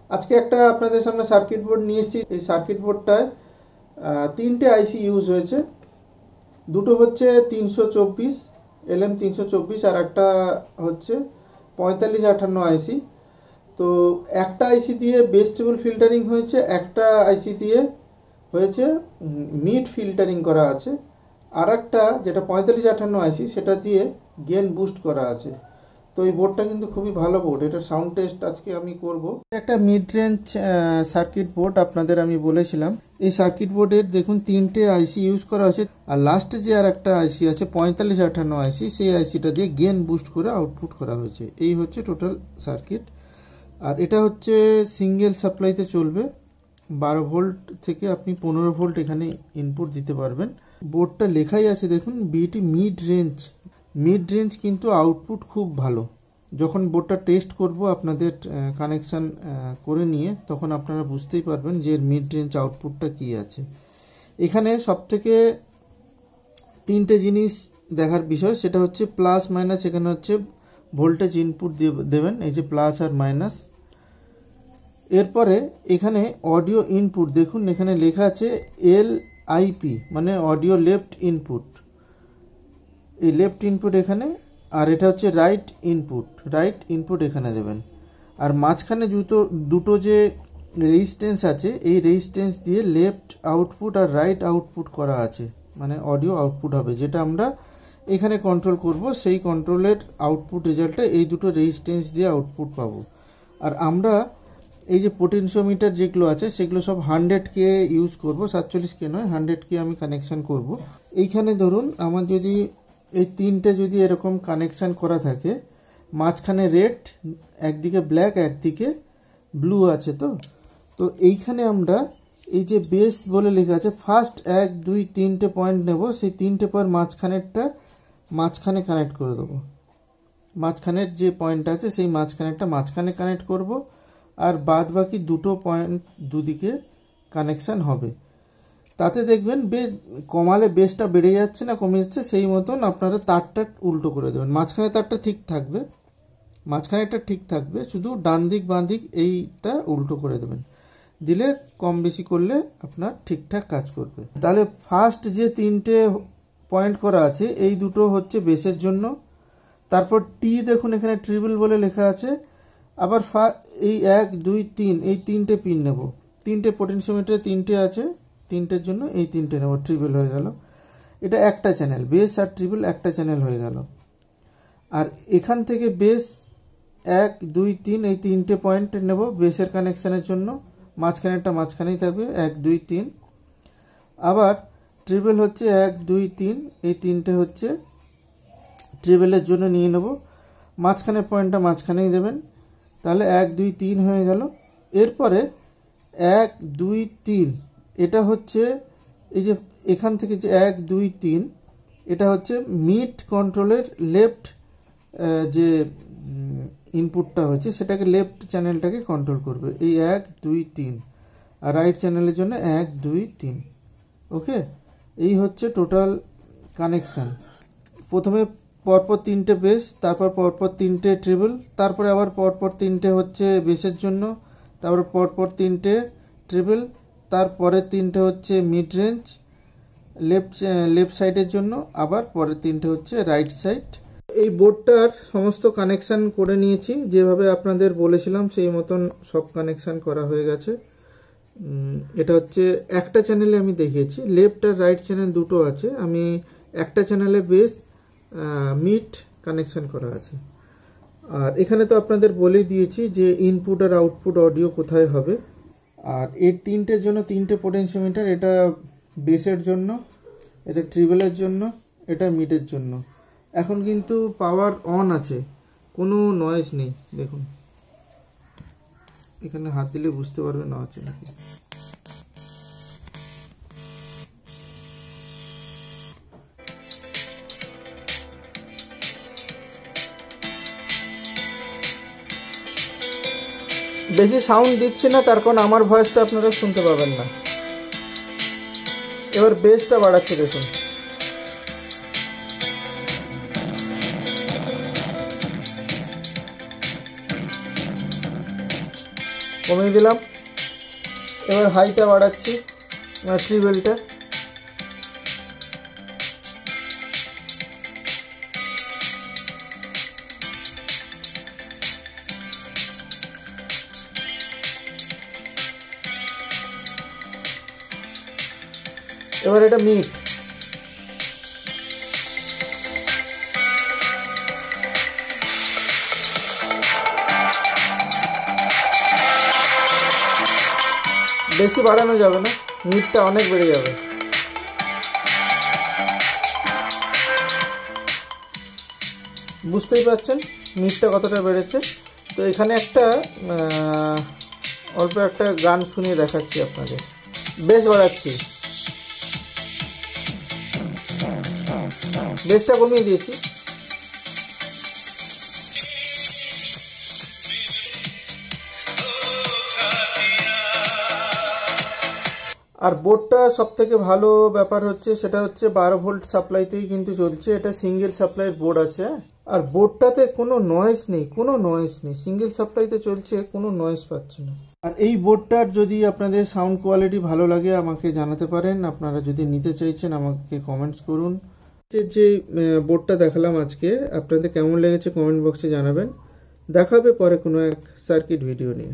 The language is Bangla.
আজকে একটা আপনাদের সামনে সার্কিট বোর্ড নিয়ে এসেছি। এই সার্কিট বোর্ডটায় তিনটে আইসি ইউজ হয়েছে। দুটো হচ্ছে 324 LM324 আর একটা হচ্ছে 4558 আইসি। তো একটা আইসি দিয়ে বেস টেবল ফিল্টারিং হয়েছে, একটা আইসি দিয়ে হয়েছে মিড ফিল্টারিং করা আছে, আর একটা যেটা 4558 আইসি সেটা দিয়ে গেন বুস্ট করা আছে। তো এই বোর্ডটা কিন্তু খুবই ভালো বোর্ড, এটা সাউন্ড টেস্ট আজকে আমি করব। একটা মিড রেঞ্জ সার্কিট বোর্ড আপনাদের আমি বলেছিলাম। এই সার্কিট বোর্ডের দেখুন তিনটে আইসি ইউজ করা হয়েছে, আর লাস্টে যে আর একটা আইসি আছে 4558 আইসি, সেই আইসিটা দিয়ে গেন বুস্ট করে আউটপুট করা হয়েছে। এই হচ্ছে টোটাল সার্কিট। আর এটা হচ্ছে সিঙ্গেল সাপ্লাইতে চলবে, 12 ভোল্ট থেকে আপনি 15 ভোল্ট এখানে ইনপুট দিতে পারবেন। বোর্ডটা লেখাই আছে দেখুন বিটি মিড রেঞ্জ। মিড রেঞ্জ কিন্তু আউটপুট খুব ভালো। যখন বোর্ডটা টেস্ট করব আপনাদের কানেকশান করে নিয়ে, তখন আপনারা বুঝতেই পারবেন যে মিড রেঞ্জ আউটপুটটা কী আছে। এখানে সবথেকে তিনটে জিনিস দেখার বিষয়, সেটা হচ্ছে প্লাস মাইনাস। এখানে হচ্ছে ভোল্টেজ ইনপুট দেবেন, এই যে প্লাস আর মাইনাস। এরপরে এখানে অডিও ইনপুট দেখুন, এখানে লেখা আছে LIP, মানে অডিও লেফট ইনপুট। এই লেফট ইনপুট এখানে, আর এটা হচ্ছে রাইট ইনপুট এখানে দেবেন। আর মাঝখানে দুটো যে রেজিস্ট্যান্স আছে, এই রেজিস্ট্যান্স দিয়ে লেফট আউটপুট আর রাইট আউটপুট করা আছে, মানে অডিও আউটপুট হবে, যেটা আমরা এখানে কন্ট্রোল করব। সেই কন্ট্রোলের আউটপুট রেজাল্টে এই দুটো রেজিস্ট্যান্স দিয়ে আউটপুট পাবো। আর আমরা এই যে পোটেনশিওমিটার যেগুলো আছে সেগুলো সব 100K ইউজ করব, 47K নয়, 100K আমি কানেকশান করব। এইখানে ধরুন আমার যদি এই তিনটে যদি এরকম কানেকশান করা থাকে, মাঝখানে রেড, একদিকে ব্ল্যাক, একদিকে ব্লু আছে, তো এইখানে আমরা এই যে বেস বলে লেখা আছে, ফার্স্ট 1 2 3টে পয়েন্ট নেব, সেই তিনটে পয়েন্ট মাঝখানে কানেক্ট করে দেবো। মাঝখানের যে পয়েন্ট আছে সেই মাঝখানে কানেক্ট করব, আর বাদ বাকি দুটো পয়েন্ট দুদিকে কানেকশান হবে। তাতে দেখবেন কমালে বেসটা বেড়ে যাচ্ছে না কমে যাচ্ছে, সেই মতন আপনারা তারটা উল্টো করে দেবেন। মাঝখানে তারটা ঠিক থাকবে, মাঝখানেটা ঠিক থাকবে, শুধু ডান দিক বাঁ দিক এইটা উল্টো করে দেবেন। দিলে কম বেশি করলে আপনার ঠিকঠাক কাজ করবে। তাহলে ফার্স্ট যে তিনটে পয়েন্ট করা আছে, এই দুটো হচ্ছে বেসের জন্য। তারপর টি দেখুন এখানে ট্রিপল বলে লেখা আছে। আবার এই 1 2 3 এই তিনটে পিন নেব, তিনটে পোটেনশিওমিটারে তিনটে আছে, তিনটের জন্য এই তিনটে নেব, ট্রিপল হয়ে গেল। এটা একটা চ্যানেল, বেস আর ট্রিপল একটা চ্যানেল হয়ে গেল। আর এখান থেকে বেস 1 2 3 এই তিনটে পয়েন্ট নেব বেসের কানেকশানের জন্য, মাঝখানেরটা মাঝখানেই থাকবে 1 2 3। আবার ট্রিপল হচ্ছে 1 2 3, এই তিনটে হচ্ছে ট্রিপলের জন্য নিয়ে নেব, মাঝখানের পয়েন্টটা মাঝখানেই দেবেন। তাহলে 1 2 3 হয়ে গেল। এরপরে 1 2 3 এটা হচ্ছে এই যে এখান থেকে যে 1 2 3, এটা হচ্ছে মিড কন্ট্রোলের লেফট যে ইনপুটটা হচ্ছে সেটাকে, লেফট চ্যানেলটাকে কন্ট্রোল করবে, এই 1 2 3। আর রাইট চ্যানেলের জন্য 1 2 3। ওকে, এই হচ্ছে টোটাল কানেকশান। প্রথমে পরপর তিনটে বেস, তারপর পরপর তিনটে ট্রিপল, তারপরে আবার পরপর তিনটে হচ্ছে বেসের জন্য, তারপর পরপর তিনটে ট্রিপল, তারপরের তিনটে হচ্ছে মিড রেঞ্জ লেফট সাইডের জন্য, আবার পরের তিনটে হচ্ছে রাইট সাইড। এই বোর্ডটার সমস্ত কানেকশান করে নিয়েছি, যেভাবে আপনাদের বলেছিলাম সেই মতন সব কানেকশান করা হয়ে গেছে। এটা হচ্ছে একটা চ্যানেলে আমি দেখিয়েছি, লেফট আর রাইট চ্যানেল দুটো আছে। আমি একটা চ্যানেলে বেস মিড কানেকশান করা আছে। আর এখানে তো আপনাদের বলেই দিয়েছি যে ইনপুট আর আউটপুট অডিও কোথায় হবে। আর এর তিনটের জন্য তিনটে পোটেনশিওমিটার, এটা বেসের জন্য, এটা ট্রিপলের জন্য, এটা মিডের জন্য। এখন কিন্তু পাওয়ার অন আছে, কোনো নয়েজ নেই। দেখুন এখানে হাত দিলে বুঝতে পারবেন না আছে নাকি। বেশি সাউন্ড দিচ্ছে না, তার কারণ আমার ভয়েসটা আপনারা শুনতে পাবেন না। এবার বেসটা বাড়াচ্ছে দেখুন। কমিয়ে দিলাম। এবার হাইটা বাড়াচ্ছি, ট্রিবেলটা। এবার এটা মিট। বেশি বাড়ানো যাবে না, মিটটা অনেক বেড়ে যাবে। বুঝতেই পারছেন মিটটা কতটা বেড়েছে। তো এখানে একটা অল্প একটা গান শুনিয়ে দেখাচ্ছি আপনাদের। বেশ বাড়াচ্ছি, বেশটা কমিয়ে দিয়েছি। আর বোর্ডটা সব থেকে ভালো ব্যাপার হচ্ছে সেটা হচ্ছে 12 ভোল্ট সাপ্লাইতেই কিন্তু চলছে। এটা সিঙ্গেল সাপ্লাইয়ের বোর্ড আছে। আর বোর্ডটাতে কোনো নয়েজ নেই, কোনো নয়েজ নেই, সিঙ্গেল সাপ্লাইতে চলছে, কোনো নয়েজ পাচ্ছে না। আর এই বোর্ডটার যদি আপনাদের সাউন্ড কোয়ালিটি ভালো লাগে আমাকে জানাতে পারেন। আপনারা যদি নিতে চাইছেন আমাকে কমেন্টস করুন। যে বোর্ডটা দেখালাম আজকে আপনাদের কেমন লেগেছে কমেন্ট বক্সে জানাবেন। দেখাবে পরে কোনো এক সার্কিট ভিডিও নিয়ে।